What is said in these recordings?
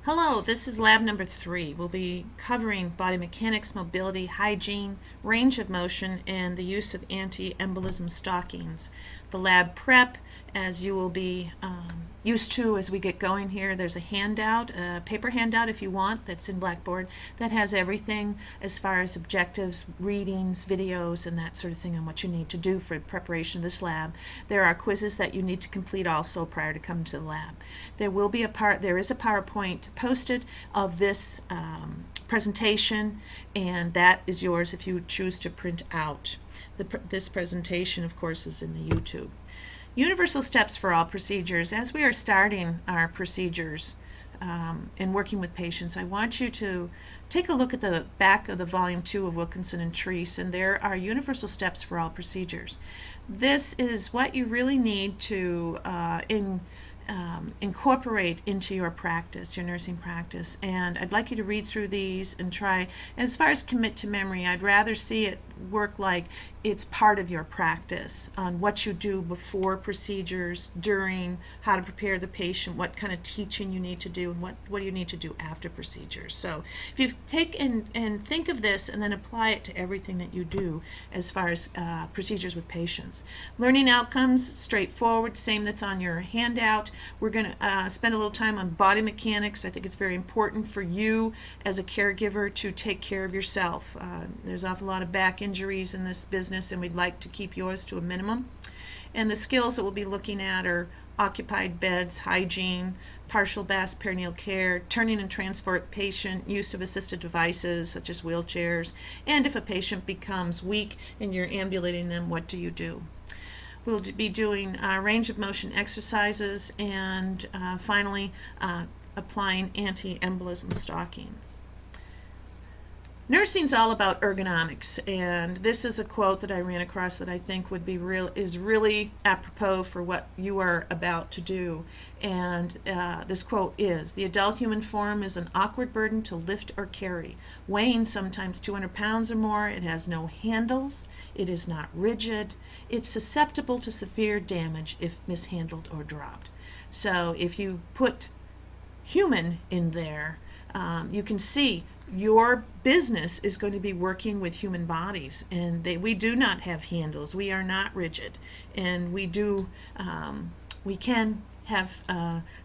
Hello, this is lab number 3. We'll be covering body mechanics, mobility, hygiene, range of motion, and the use of anti-embolism stockings. The lab prep, as you will be used to as we get going here, there's a handout, a paper handout if you want, that's in Blackboard, that has everything as far as objectives, readings, videos, and that sort of thing on what you need to do for preparation of this lab. There are quizzes that you need to complete also prior to coming to the lab. There is a PowerPoint posted of this presentation, and that is yours if you choose to print out. This presentation, of course, is in the YouTube. Universal steps for all procedures. As we are starting our procedures and working with patients, I want you to take a look at the back of the Volume 2 of Wilkinson and Treese, and there are universal steps for all procedures. This is what you really need to incorporate into your practice, your nursing practice. And I'd like you to read through these and try, as far as commit to memory, I'd rather see it work like it's part of your practice on what you do before procedures, during, how to prepare the patient, what kind of teaching you need to do, and what do you need to do after procedures. So if you take and think of this and then apply it to everything that you do as far as procedures with patients. Learning outcomes, straightforward, same that's on your handout. We're going to spend a little time on body mechanics. I think it's very important for you as a caregiver to take care of yourself. There's an awful lot of back injuries in this business, and we'd like to keep yours to a minimum. And the skills that we'll be looking at are occupied beds, hygiene, partial BAS perinatal care, turning and transport patient, use of assisted devices such as wheelchairs, and if a patient becomes weak and you're ambulating them, what do you do? We'll be doing range of motion exercises, and finally applying anti-embolism stockings. Nursing's all about ergonomics, and this is a quote that I ran across that I think is really apropos for what you are about to do. And this quote is, "The adult human form is an awkward burden to lift or carry, weighing sometimes 200 pounds or more. It has no handles. It is not rigid. It's susceptible to severe damage if mishandled or dropped." So if you put human in there, you can see your business is going to be working with human bodies, and we do not have handles. We are not rigid, and we can have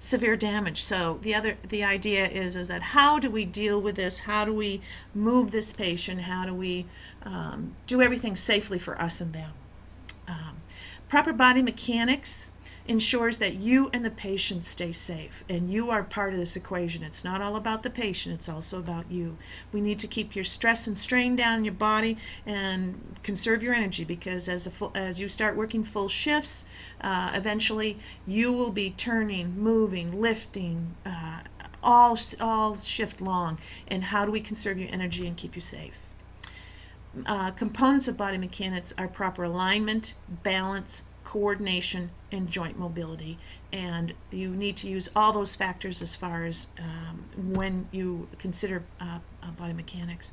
severe damage. So the idea is that how do we deal with this? How do we move this patient? How do we do everything safely for us and them? Proper body mechanics ensures that you and the patient stay safe, and you are part of this equation. It's not all about the patient, it's also about you. We need to keep your stress and strain down in your body and conserve your energy, because as you start working full shifts, eventually you will be turning, moving, lifting, all shift long. And how do we conserve your energy and keep you safe? Components of body mechanics are proper alignment, balance, coordination, and joint mobility, and you need to use all those factors as far as when you consider body mechanics.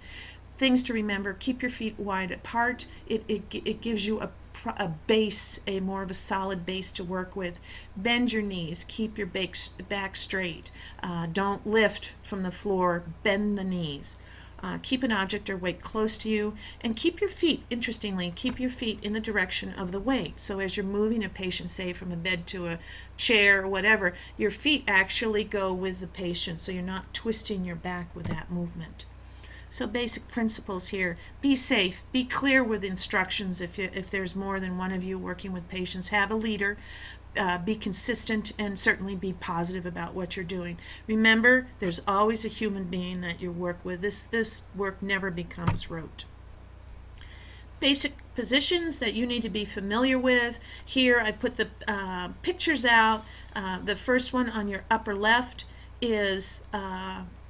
Things to remember: keep your feet wide apart. It gives you a base, more of a solid base to work with. Bend your knees, keep your back straight. Don't lift from the floor, bend the knees. Keep an object or weight close to you, and keep your feet, interestingly, keep your feet in the direction of the weight. So as you're moving a patient, say from a bed to a chair or whatever, your feet actually go with the patient, so you're not twisting your back with that movement. So basic principles here: be safe, be clear with instructions. If there's more than one of you working with patients, have a leader. Be consistent, and certainly be positive about what you're doing. Remember, there's always a human being that you work with. This work never becomes rote. Basic positions that you need to be familiar with. Here I put the pictures out. The first one on your upper left is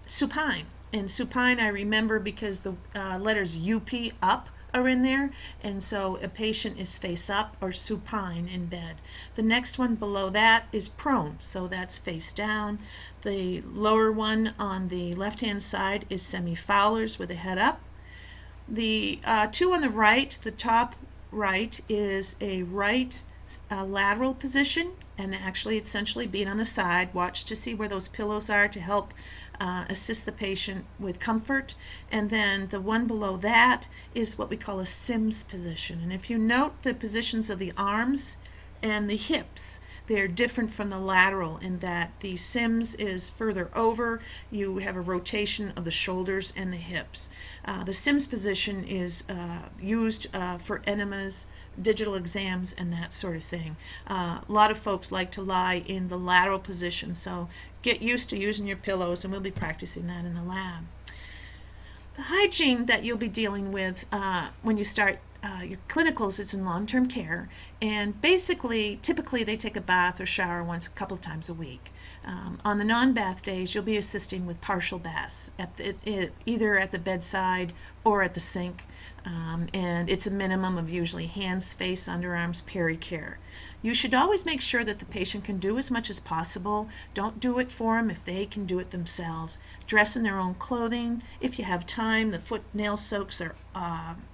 supine. And supine I remember because the letters UP, up, are in there, and so a patient is face up or supine in bed. The next one below that is prone, so that's face down. The lower one on the left hand side is semi-Fowler's with the head up. The two on the right, the top right, is a right lateral position, and actually essentially being on the side, watch to see where those pillows are to help assist the patient with comfort. And then the one below that is what we call a Sims position. And if you note the positions of the arms and the hips, they're different from the lateral in that the Sims is further over. You have a rotation of the shoulders and the hips. The Sims position is used for enemas, digital exams, and that sort of thing. A lot of folks like to lie in the lateral position, so get used to using your pillows, and we'll be practicing that in the lab. The hygiene that you'll be dealing with when you start your clinicals is in long-term care, and basically, typically they take a bath or shower a couple of times a week. On the non-bath days, you'll be assisting with partial baths, either at the bedside or at the sink, and it's a minimum of usually hands, face, underarms, peri-care. You should always make sure that the patient can do as much as possible. Don't do it for them if they can do it themselves. Dress in their own clothing. If you have time, the foot nail soaks are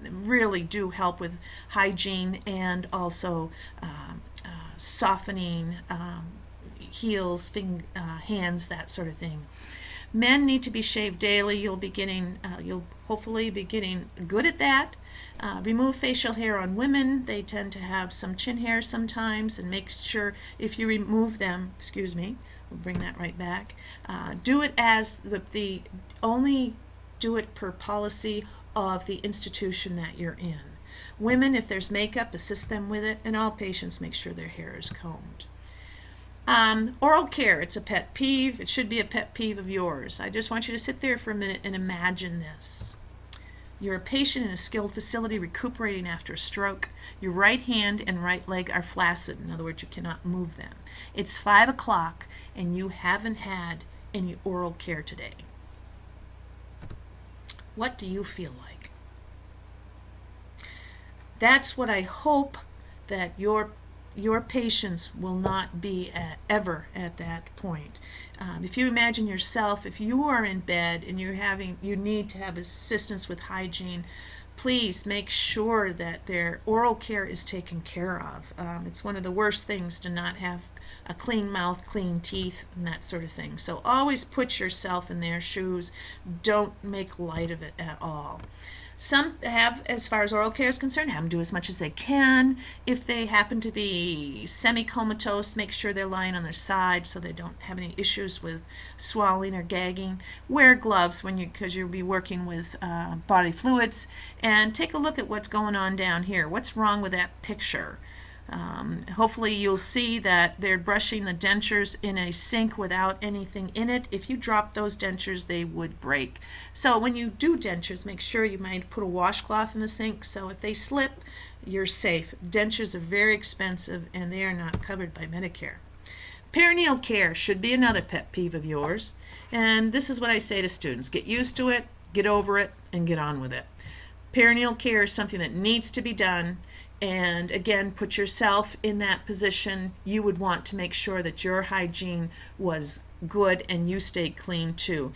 really do help with hygiene and also softening heels, hands, that sort of thing. Men need to be shaved daily. You'll hopefully be getting good at that. Remove facial hair on women. They tend to have some chin hair sometimes, and make sure if you remove them, excuse me, we'll bring that right back. Do it as only do it per policy of the institution that you're in. Women, if there's makeup, assist them with it, and all patients make sure their hair is combed. Oral care, it's a pet peeve. It should be a pet peeve of yours. I just want you to sit there for a minute and imagine this. You're a patient in a skilled facility recuperating after a stroke. Your right hand and right leg are flaccid. In other words, you cannot move them. It's 5 o'clock and you haven't had any oral care today. What do you feel like? That's what I hope that your patients will not be ever at that point. If you imagine yourself, if you are in bed and you need to have assistance with hygiene, please make sure that their oral care is taken care of. It's one of the worst things to not have a clean mouth, clean teeth, and that sort of thing. So always put yourself in their shoes. Don't make light of it at all. Some have, as far as oral care is concerned, have them do as much as they can. If they happen to be semi-comatose, make sure they're lying on their side so they don't have any issues with swallowing or gagging. Wear gloves because you'll be working with body fluids. And take a look at what's going on down here. What's wrong with that picture? Hopefully you'll see that they're brushing the dentures in a sink without anything in it. If you drop those dentures, they would break. So when you do dentures, make sure you might put a washcloth in the sink so if they slip, you're safe. Dentures are very expensive and they are not covered by Medicare. Perineal care should be another pet peeve of yours. And this is what I say to students. Get used to it, get over it, and get on with it. Perineal care is something that needs to be done. And again, put yourself in that position. You would want to make sure that your hygiene was good and you stayed clean too.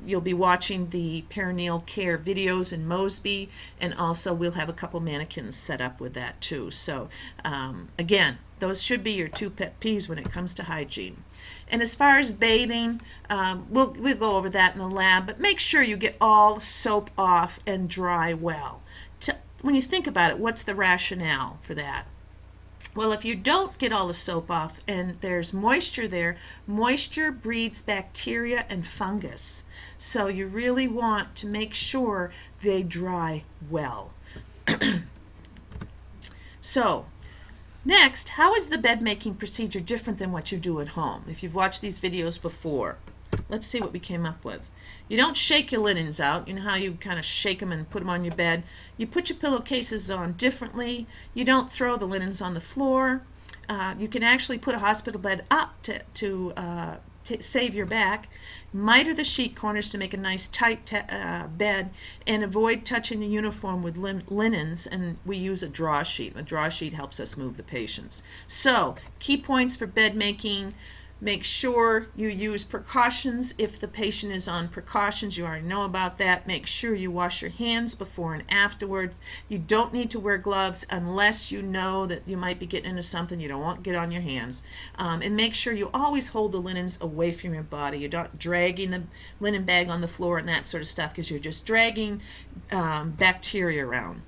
You'll be watching the perineal care videos in Mosby, and also we'll have a couple mannequins set up with that too. So again, those should be your 2 pet peeves when it comes to hygiene. And as far as bathing, we'll go over that in the lab, but make sure you get all soap off and dry well. When you think about it, what's the rationale for that? Well, if you don't get all the soap off and there's moisture there, moisture breeds bacteria and fungus. So you really want to make sure they dry well. So, next, how is the bed making procedure different than what you do at home? If you've watched these videos before, let's see what we came up with. You don't shake your linens out. You know how you kind of shake them and put them on your bed? You put your pillowcases on differently. You don't throw the linens on the floor. You can actually put a hospital bed up to save your back. Miter the sheet corners to make a nice tight bed, and avoid touching the uniform with linens, and we use a draw sheet. A draw sheet helps us move the patients. So, key points for bed making. Make sure you use precautions if the patient is on precautions. You already know about that. Make sure you wash your hands before and afterwards. You don't need to wear gloves unless you know that you might be getting into something you don't want to get on your hands. And make sure you always hold the linens away from your body. You're not dragging the linen bag on the floor and that sort of stuff, because you're just dragging bacteria around.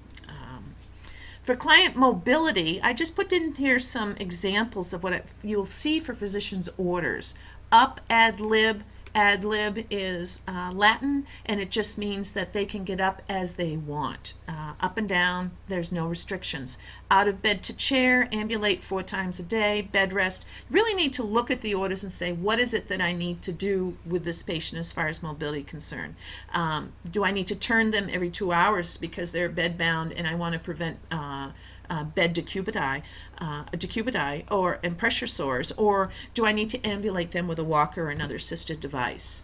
For client mobility, I just put in here some examples of what you'll see for physicians' orders. Up ad lib. Ad lib is Latin, and it just means that they can get up as they want. Up and down, there's no restrictions. Out of bed to chair, ambulate 4 times a day, bed rest. You really need to look at the orders and say, what is it that I need to do with this patient as far as mobility concerned? Do I need to turn them every 2 hours because they're bed bound and I want to prevent bed decubiti, and pressure sores, or do I need to ambulate them with a walker or another assisted device?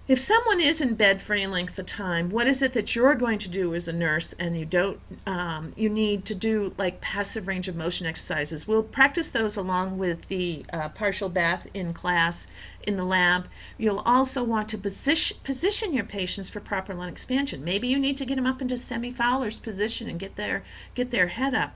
If someone is in bed for any length of time, what is it that you're going to do as a nurse? And you need to do like passive range of motion exercises. We'll practice those along with the partial bath in class in the lab. You'll also want to position your patients for proper lung expansion. Maybe you need to get them up into semi-Fowler's position and get their head up.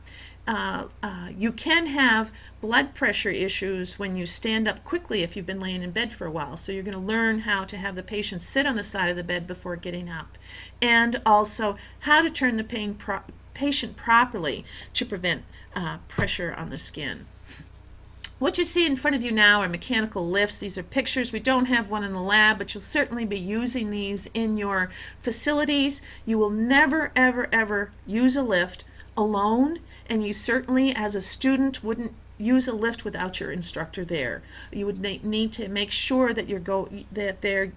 You can have blood pressure issues when you stand up quickly if you've been laying in bed for a while. So you're going to learn how to have the patient sit on the side of the bed before getting up. And also how to turn the patient properly to prevent pressure on the skin. What you see in front of you now are mechanical lifts. These are pictures. We don't have one in the lab, but you'll certainly be using these in your facilities. You will never, ever, ever use a lift alone, and you certainly, as a student, wouldn't use a lift without your instructor there. You would need to make sure that they're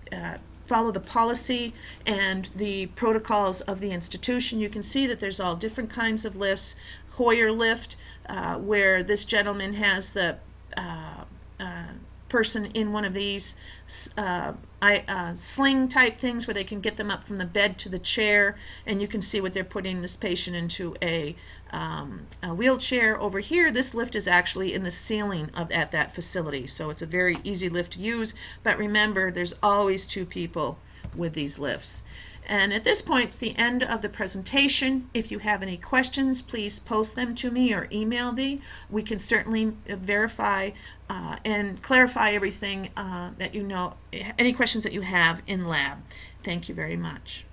follow the policy and the protocols of the institution. You can see that there's all different kinds of lifts. Hoyer lift, where this gentleman has the person in one of these sling type things where they can get them up from the bed to the chair, and you can see what they're putting this patient into a wheelchair. Over here, this lift is actually in the ceiling at that facility, so it's a very easy lift to use, but remember, there's always 2 people with these lifts. And at this point, it's the end of the presentation. If you have any questions, please post them to me or email me. We can certainly verify and clarify everything that you know, any questions that you have in lab. Thank you very much.